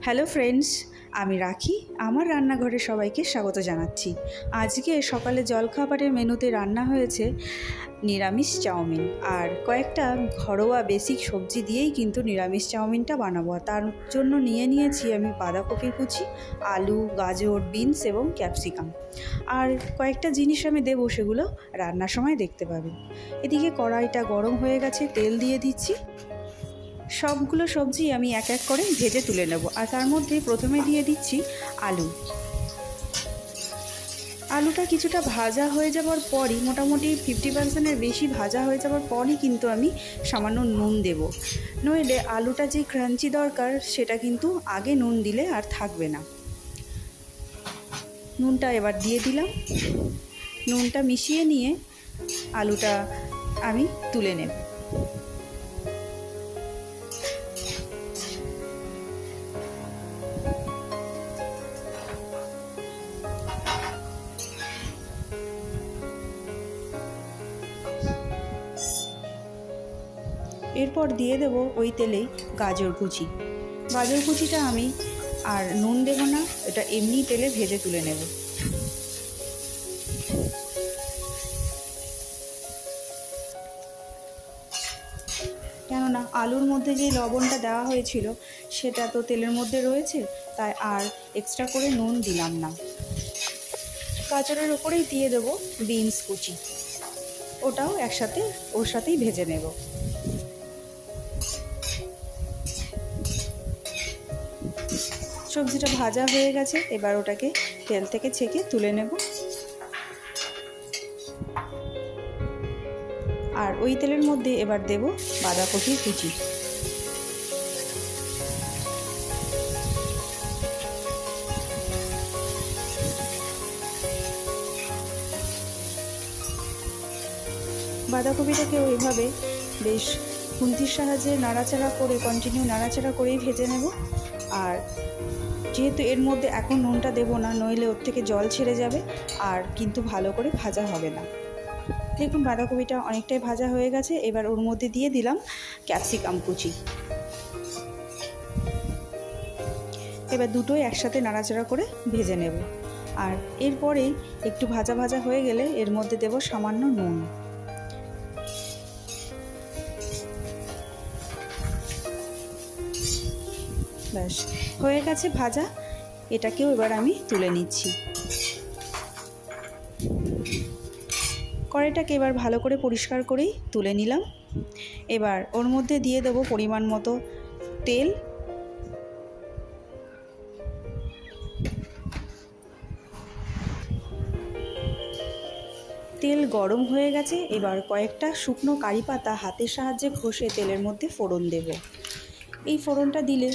Hello friends, আমি রাখি আমার রান্নাঘরে সবাইকে স্বাগত জানাচ্ছি। আজকে সকালে জলখাবারের মেনুতে রান্না হয়েছে নিরামিষ চাউমিন, আর কয়েকটা ঘরোয়া বেসিক সবজি দিয়েই কিন্তু নিরামিষ চাউমিনটা বানাবো। তার জন্য নিয়েছি আমি বাঁধাকপি কুচি, আলু, গাজর, বিনস এবং ক্যাপসিকাম। আর কয়েকটা জিনিস আমি দেবো, সেগুলো রান্নার সময় দেখতে পাবেন। এদিকে কড়াইটা গরম হয়ে গেছে, তেল দিয়ে দিচ্ছি। সবগুলো সবজি আমি এক এক করে ভেজে তুলে নেব। আর তার মধ্যে প্রথমে দিয়ে দিচ্ছি আলু। আলুটা কিছুটা ভাজা হয়ে যাওয়ার পরই, মোটামুটি 50%-এর বেশি ভাজা হয়ে যাওয়ার পরই কিন্তু আমি সামান্য নুন দেব। নইলে আলুটা যে ক্রাঞ্চি দরকার সেটা কিন্তু আগে নুন দিলে আর থাকবে না। নুনটা এবার দিয়ে দিলাম। নুনটা মিশিয়ে নিয়ে আলুটা আমি তুলে নেব। এরপর দিয়ে দেব ওই তেলেই গাজর কুচি। গাজর কুচিটা আমি আর নুন দেব না, এটা এমনি তেলে ভেজে তুলে নেব। কেননা আলুর মধ্যে যে লবণটা দেওয়া হয়েছিল সেটা তো তেলের মধ্যে রয়েছে, তাই আর এক্সট্রা করে নুন দিলাম না। গাজরের ওপরেই দিয়ে দেব বিনস কুচি, ওটাও একসাথে ওর সাথেই ভেজে নেব। সবজিটা ভাজা হয়ে গেছে, এবার ওটাকে তেল থেকে ছেঁকে তুলে নেব। আর ওই তেলের মধ্যে এবার দেব বাঁধাকপি কুচি। বাঁধাকপিটাকে ওইভাবে বেশ খুন্তির সাহায্যে নাড়াচাড়া করে, কন্টিনিউ নাড়াচাড়া করেই ভেজে নেব। আর যেহেতু এর মধ্যে এখন নুনটা দেবো না, নইলে ওর থেকে জল ছেড়ে যাবে আর কিন্তু ভালো করে ভাজা হবে না। দেখুন বাঁধাকপিটা অনেকটাই ভাজা হয়ে গেছে। এবার ওর মধ্যে দিয়ে দিলাম ক্যাপসিকাম কুচি। এবার দুটোই একসাথে নাড়াচাড়া করে ভেজে নেব। আর এরপরেই একটু ভাজা ভাজা হয়ে গেলে এর মধ্যে দেব সামান্য নুন। ব্যাস হয়ে গেছে ভাজা। এটাকেও এবার আমি তুলে নিচ্ছি। কড়াইটাকে এবার ভালো করে পরিষ্কার করেই তুলে নিলাম। এবার ওর মধ্যে দিয়ে দেব পরিমাণ মতো তেল। তেল গরম হয়ে গেছে, এবার কয়েকটা শুকনো কারি পাতা হাতের সাহায্যে ঘষে তেলের মধ্যে ফোড়ন দেব। এই ফোড়নটা দিলে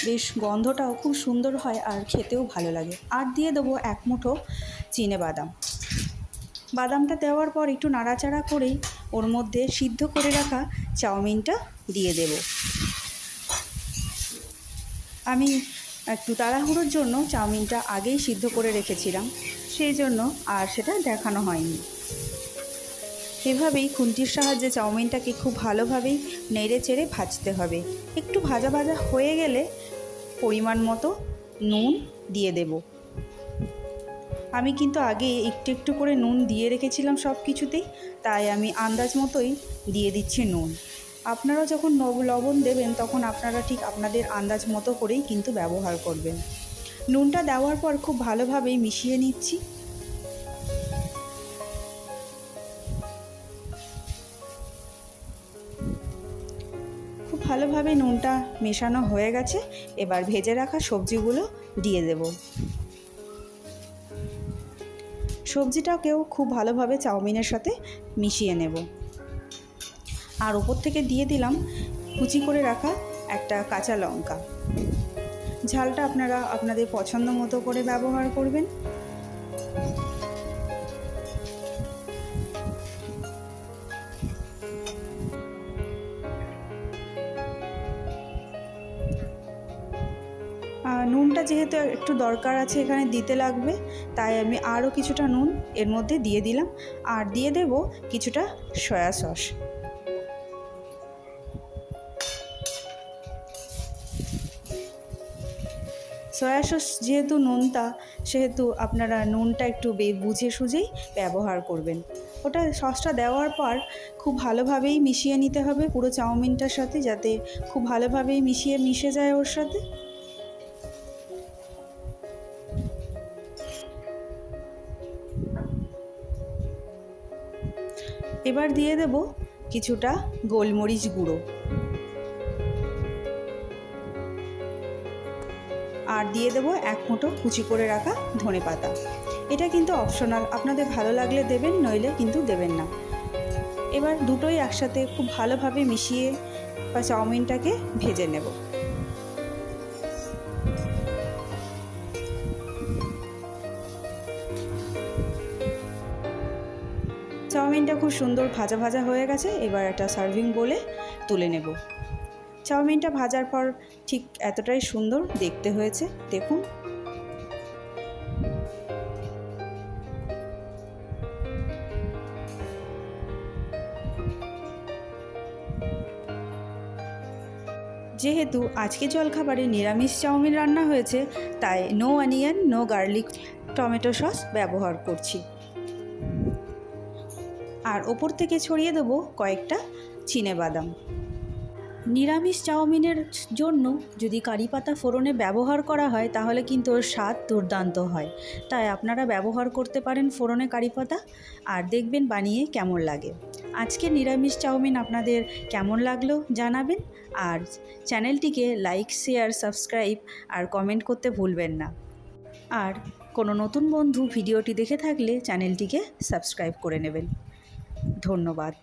বেশ গন্ধটাও খুব সুন্দর হয় আর খেতেও ভালো লাগে। আর দিয়ে দেবো এক মুঠো চিনেবাদাম। বাদামটা দেওয়ার পর একটু নাড়াচাড়া করেই ওর মধ্যে সিদ্ধ করে রাখা চাউমিনটা দিয়ে দেব। আমি একটু তাড়াহুড়োর জন্য চাউমিনটা আগেই সিদ্ধ করে রেখেছিলাম, সেই জন্য আর সেটা দেখানো হয়নি। এভাবেই খুন্তির সাহায্যে চাউমিনটাকে খুব ভালোভাবেই নেড়ে চেড়ে ভাজতে হবে। একটু ভাজা ভাজা হয়ে গেলে পরিমাণ মতো নুন দিয়ে দেব। আমি কিন্তু আগে একটু একটু করে নুন দিয়ে রেখেছিলাম সব কিছুতেই, তাই আমি আন্দাজ মতোই দিয়ে দিচ্ছি নুন। আপনারা যখন লবণ দেবেন তখন আপনারা ঠিক আপনাদের আন্দাজ মতো করেই কিন্তু ব্যবহার করবেন। নুনটা দেওয়ার পর খুব ভালোভাবেই মিশিয়ে নিচ্ছি। খুব ভালোভাবে নুনটা মেশানো হয়ে গেছে। এবার ভেজে রাখা সবজিগুলো দিয়ে দেব। সবজিটাকেও খুব ভালোভাবে চাউমিনের সাথে মিশিয়ে নেব। আর ওপর থেকে দিয়ে দিলাম কুচি করে রাখা একটা কাঁচা লঙ্কা। ঝালটা আপনারা আপনাদের পছন্দ মতো করে ব্যবহার করবেন। নুনটা যেহেতু একটু দরকার আছে এখানে দিতে লাগবে, তাই আমি আরও কিছুটা নুন এর মধ্যে দিয়ে দিলাম। আর দিয়ে দেব কিছুটা সয়া সস। সয়া সস যেহেতু নোনতা, সেহেতু আপনারা নুনটা একটু বুঝে সুঝেই ব্যবহার করবেন। ওটা সসটা দেওয়ার পর খুব ভালোভাবেই মিশিয়ে নিতে হবে পুরো চাউমিনটার সাথে, যাতে খুব ভালোভাবেই মিশে যায় ওর সাথে। এবার দিয়ে দেব কিছুটা গোলমরিচ গুঁড়ো, আর দিয়ে দেবো 1 মুঠো কুচি করে রাখা ধনেপাতা। এটা কিন্তু অপশনাল, আপনাদের ভালো লাগলে দেবেন, নইলে কিন্তু দেবেন না। এবার দুটোই একসাথে খুব ভালোভাবে মিশিয়ে বা চাউমিনটাকে ভেজে নেব। চাউমিনটা খুব সুন্দর ভাজা ভাজা হয়ে গেছে। এবার একটা সার্ভিং বোলে তুলে নেব। চাউমিনটা ভাজার পর ঠিক এতটাই সুন্দর দেখতে হয়েছে, দেখুন। যেহেতু আজকে জলখাবারে নিরামিষ চাউমিন রান্না হয়েছে, তাই no onion no garlic tomato sauce ব্যবহার করছি। আর ওপর থেকে ছড়িয়ে দেবো কয়েকটা চিনেবাদাম। নিরামিষ চাউমিনের জন্য যদি কারি পাতা ফোড়নে ব্যবহার করা হয়, তাহলে কিন্তু ওর স্বাদ দুর্দান্ত হয়। তাই আপনারা ব্যবহার করতে পারেন ফোড়নে কারি পাতা, আর দেখবেন বানিয়ে কেমন লাগে। আজকে নিরামিষ চাউমিন আপনাদের কেমন লাগলো জানাবেন, আর চ্যানেলটিকে লাইক, শেয়ার, সাবস্ক্রাইব আর কমেন্ট করতে ভুলবেন না। আর কোনো নতুন বন্ধু ভিডিওটি দেখে থাকলে চ্যানেলটিকে সাবস্ক্রাইব করে নেবেন। ধন্যবাদ।